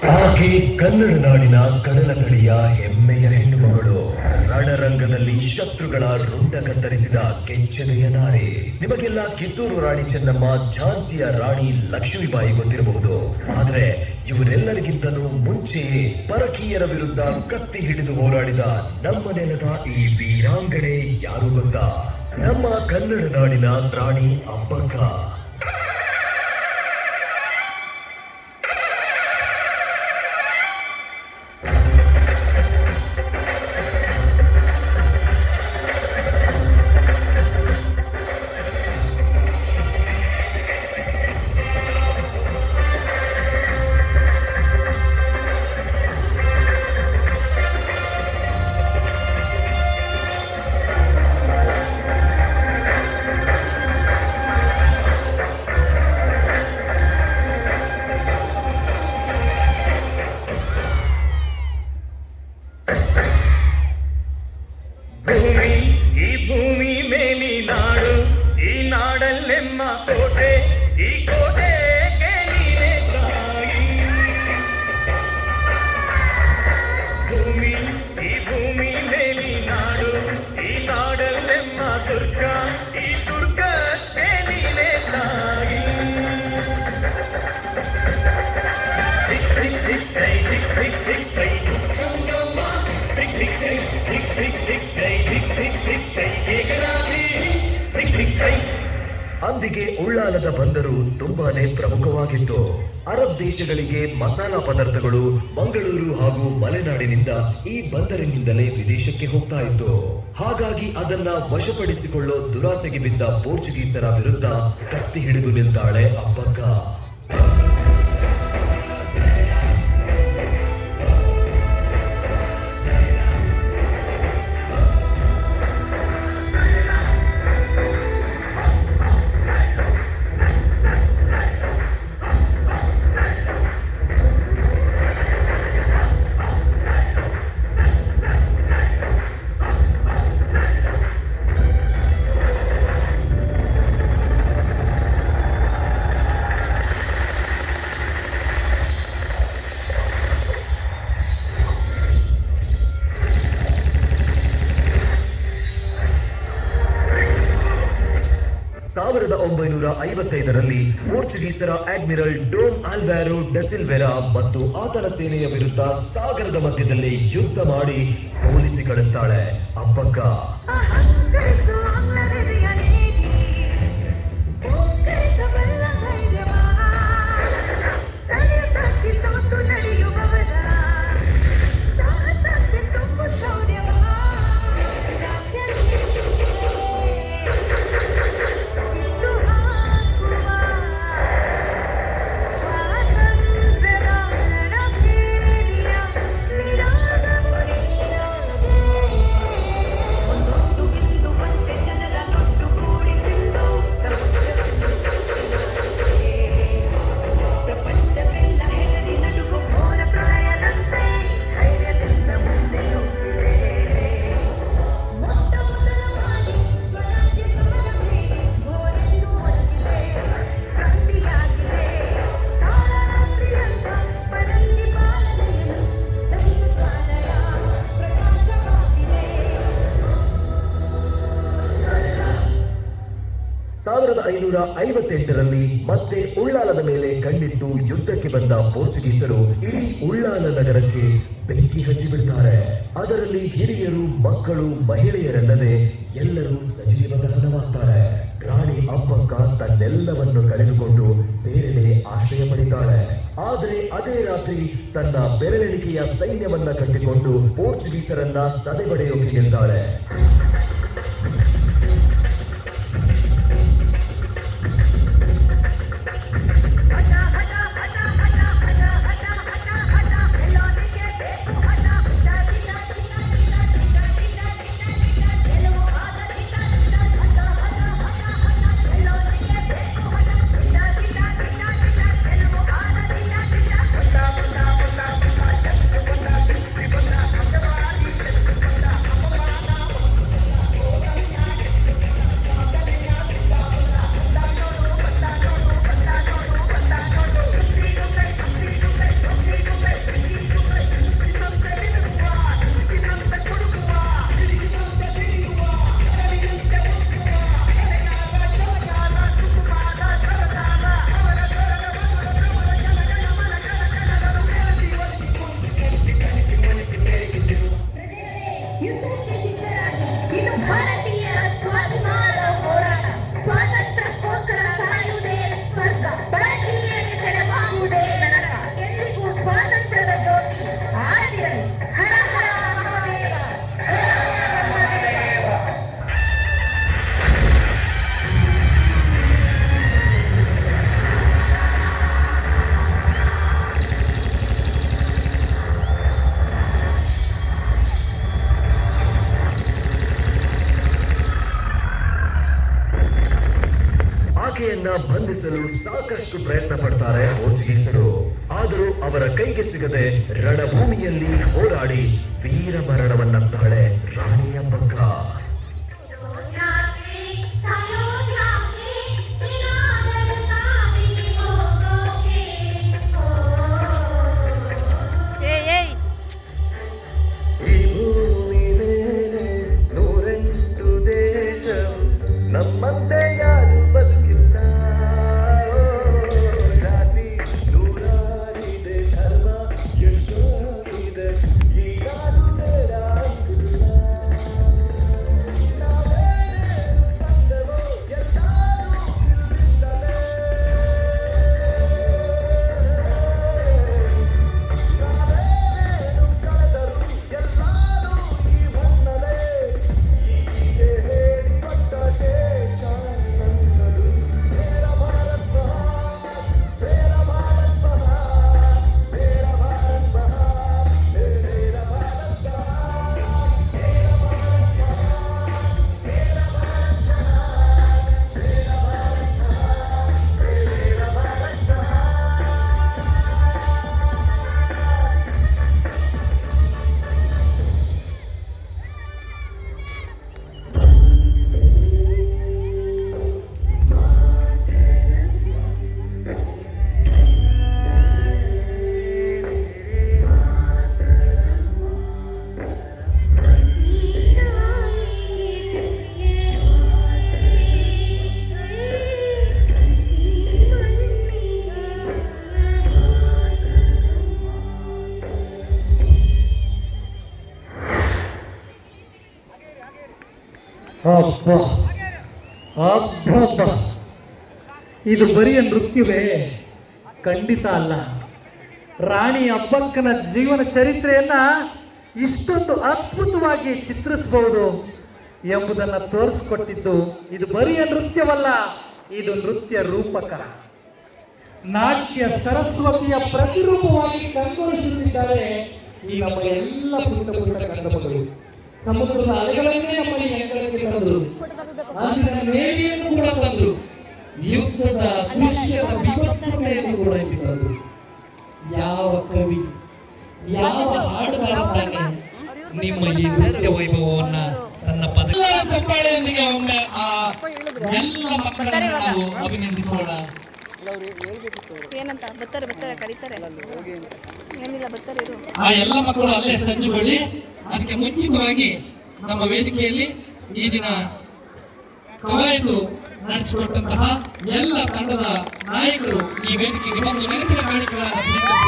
ಆಕೆ ಕನ್ನಡ ನಾಡಿನ ಕಡಲ ತಡಿಯ ಹೆಮ್ಮೆಯ ಹೆಣ್ಣು ಮಗಳು. ರಣರಂಗದಲ್ಲಿ ಶತ್ರುಗಳ ರುಂಡ ಕತ್ತರಿಸಿದ ಕೆಚ್ಚೆದೆಯ ನಾರಿ. ನಿಮಗೆಲ್ಲ ಕಿತ್ತೂರು ರಾಣಿ ಚೆನ್ನಮ್ಮ, ಝಾನ್ಸಿಯ ರಾಣಿ ಲಕ್ಷ್ಮೀಬಾಯಿ ಗೊತ್ತಿರಬಹುದು. ಆದರೆ ಇವರೆಲ್ಲರಿಗಿಂತಲೂ ಮುಂಚೆಯೇ ಪರಕೀಯರ ವಿರುದ್ಧ ಕತ್ತಿ ಹಿಡಿದು ಹೋರಾಡಿದ ನಮ್ಮ ನೆಲದ ಈ ವೀರಾಂಗಣೆ ಯಾರು ಗೊತ್ತಾ? ನಮ್ಮ ಕನ್ನಡ ನಾಡಿನ ರಾಣಿ ಅಬ್ಬಕ್ಕ. ಭೂಮಿ ಮೇಲಿ ನಾಡು, ಈ ನಾಡಲ್ಲೆಮ್ಮ ಕೋಟೆ, ಈ ಕೋಟೆಗೆ ನೀನೇ ತಾಯಿ. ಈ ಭೂಮಿ ಮೇಲಿ ನಾಡು, ಈ ನಾಡಲ್ಲೆಮ್ಮ ದುರ್ಗ, ಈ ದುರ್ಗಕ್ಕೆ ನೀನೇ ತಾಯಿ. ಅಂದಿಗೆ ಉಳ್ಳಾಲದ ಬಂದರು ತುಂಬಾನೇ ಪ್ರಮುಖವಾಗಿತ್ತು. ಅರಬ್ ದೇಶಗಳಿಗೆ ಮಸಾಲಾ ಪದಾರ್ಥಗಳು ಮಂಗಳೂರು ಹಾಗೂ ಮಲೆನಾಡಿನಿಂದ ಈ ಬಂದರಿನಿಂದಲೇ ವಿದೇಶಕ್ಕೆ ಹೋಗ್ತಾ ಇತ್ತು. ಹಾಗಾಗಿ ಅದನ್ನ ವಶಪಡಿಸಿಕೊಳ್ಳೋ ದುರಾಸೆಗೆ ಬಿದ್ದ ಪೋರ್ಚುಗೀಸರ ವಿರುದ್ಧ ಕತ್ತಿ ಹಿಡಿದು ನಿಲ್ತಾಳೆ ಅಬ್ಬಕ್ಕ. ಸಾವಿರದ 1955ರಲ್ಲಿ ಪೋರ್ಚುಗೀಸರ ಅಡ್ಮಿರಲ್ ಡೋನ್ ಆಲ್ವಾರೋ ಡೆಸಿಲ್ವೆರಾ ಮತ್ತು ಆತನ ಸೇನೆಯ ವಿರುದ್ಧ ಸಾಗರದ ಮಧ್ಯದಲ್ಲಿ ಯುದ್ಧ ಮಾಡಿ ಸೋಲಿಸಿ ಕಳಿಸ್ತಾಳೆ ಅಬ್ಬಕ್ಕ. ಸಾವಿರದ 558ರಲ್ಲಿ ಮತ್ತೆ ಉಳ್ಳಾಲದ ಮೇಲೆ ಕಣ್ಣಿಟ್ಟು ಯುದ್ಧಕ್ಕೆ ಬಂದ ಪೋರ್ಚುಗೀಸರು ಇಡೀ ಉಳ್ಳಾಲ ನಗರಕ್ಕೆ ಬೆಂಕಿ ಹಚ್ಚಿಬಿಡ್ತಾರೆ. ಅದರಲ್ಲಿ ಹಿರಿಯರು, ಮಕ್ಕಳು, ಮಹಿಳೆಯರಲ್ಲದೆ ಎಲ್ಲರೂ ಸಜೀವ ದಹನವಾಗ್ತಾರೆ. ರಾಣಿ ಅಬ್ಬಕ್ಕ ತನ್ನೆಲ್ಲವನ್ನು ಕಳೆದುಕೊಂಡು ಬೇರೆ ಆಶ್ರಯ ಪಡಿತಾಳೆ. ಆದರೆ ಅದೇ ರಾತ್ರಿ ತನ್ನ ಬೆರಳೆಣಿಕೆಯ ಸೈನ್ಯವನ್ನ ಕಟ್ಟಿಕೊಂಡು ಪೋರ್ಚುಗೀಸರನ್ನ ಸದೆಬಡೆಯೋಕೆ ಗೆಲ್ತಾಳೆ. ಓಡಿಸಲು ಸಾಕಷ್ಟು ಪ್ರಯತ್ನ ಪಡ್ತಾರೆ ಪೋರ್ಚುಗೀಸರು. ಆದರೂ ಅವರ ಕೈಗೆ ಸಿಗದೆ ರಣಭೂಮಿಯಲ್ಲಿ ಹೋರಾಡಿ ವೀರ ಮರಣವನ್ನಂತಾಳೆ ರಾಣಿ ಅಬ್ಬಕ್ಕ. ಈ ಭೂಮಿ ಮೇಲೆ 108 ದೇಶವು ನಮ್ಮಂತೆ ಯಾರು ಬದುಕಿಲ್ಲ. ಜಾತಿ ನೂರಾರಿದೆ, ಧರ್ಮ ಎಷ್ಟೋಗಿದೆ, ಈಗಾರು ಬೇಡ ಅಂತಿಲ್ಲ. ನಾವೇನೇನು ತಂದೆವೋ ಎಲ್ಲರೂ ಇಲ್ಲಿಂದಲೇ. ನಾವೇನೇನು ಕಳೆದರು ಎಲ್ಲರೂ ಈ ಹೊನ್ನಲೆ. ಹೀಗೆ ಹೇಳಿ ಬಂದ ದೇಶ ನನ್ನದು. ಮೇರಾ ಭಾರತ್ ಮಹಾನ್, ಮೇರಾ ಭಾರತ್ ಮಹಾನ್, ಮೇರಾ ಭಾರತ್ ಮಹಾನ್, ಮೇರಾ ಭಾರತ್ ಮಹಾನ್, ಮೇರಾ ಭಾರತ್ ಮಹಾನ್, ಮೇರಾ ಭಾರತ್ ಮಹಾನ್, ಮೇರಾ ಭಾರತ್ ಮಹಾನ್, ಮೇರಾ ಭಾರತ್ ಅಬ್ಬ ಅಬ್ಬಬ್ಬ, ಇದು ಬರಿಯ ನೃತ್ಯವೇ? ಖಂಡಿತ ಅಲ್ಲ. ರಾಣಿ ಅಬ್ಬಕ್ಕನ ಜೀವನ ಚರಿತ್ರೆಯನ್ನ ಇಷ್ಟೊಂದು ಅದ್ಭುತವಾಗಿ ಚಿತ್ರಿಸಬಹುದು ಎಂಬುದನ್ನು ತೋರಿಸಿಕೊಟ್ಟಿದ್ದು ಇದು ಬರಿಯ ನೃತ್ಯವಲ್ಲ, ಇದು ನೃತ್ಯ ರೂಪಕ. ನಾಟ್ಯ ಸರಸ್ವತಿಯ ಪ್ರತಿರೂಪವಾಗಿ ಕಂಗೊಳಿಸುತ್ತಿದ್ದಾರೆ ಈ ನಮ್ಮ ಎಲ್ಲ ಪುಟ್ಟ ಪುಟ್ಟ ಕಂದಮಗಳು. ಸಮುದ್ರದ ಅಲೆಗಳನ್ನೇ ನಮ್ಮ ಈ ಅಂಗಳಕ್ಕೆ ತಂದರು, ಅಂದಿನ ನೇವಿಯನ್ನು ಕೂಡ ತಂದರು, ಯುದ್ಧದ ದೃಶ್ಯದ ವಿಭತ್ಸತೆಯನ್ನು ಕೂಡ ಇಲ್ಲಿ ತಂದರು. ಯಾವ ಕವಿ, ಯಾವ ಹಾಡುಗಾರ ತಾನೆ ನಿಮ್ಮ ಈ ನೃತ್ಯ ವೈಭವವನ್ನ ತನ್ನ ಪದ ಚಪ್ಪಾಳೆಯೊಂದಿಗೆ ಒಮ್ಮೆ ಆ ಎಲ್ಲ ಮಕ್ಕಳನ್ನು ನಾವು ಅಭಿನಂದಿಸೋಣ. ಏನಂತ ಬರ್ತಾರೆ ಕರೀತಾರೆ, ಏನಿಲ್ಲ ಬರ್ತಾರೆ. ಆ ಎಲ್ಲ ಮಕ್ಕಳು ಅಲ್ಲೇ ಸಜ್ಜುಗೊಳ್ಳಿ. ಅದಕ್ಕೆ ಮುಂಚಿತವಾಗಿ ನಮ್ಮ ವೇದಿಕೆಯಲ್ಲಿ ಈ ದಿನ ಕವಾಯತು ನಡೆಸಿಕೊಟ್ಟಂತಹ ಎಲ್ಲ ತಂಡದ ನಾಯಕರು ಈ ವೇದಿಕೆಗೆ ಬಂದು ನೆನಪಿನ ಕಾಣಿಕೆಗಳನ್ನು ಸ್ವೀಕರಿಸಿದ್ದಾರೆ.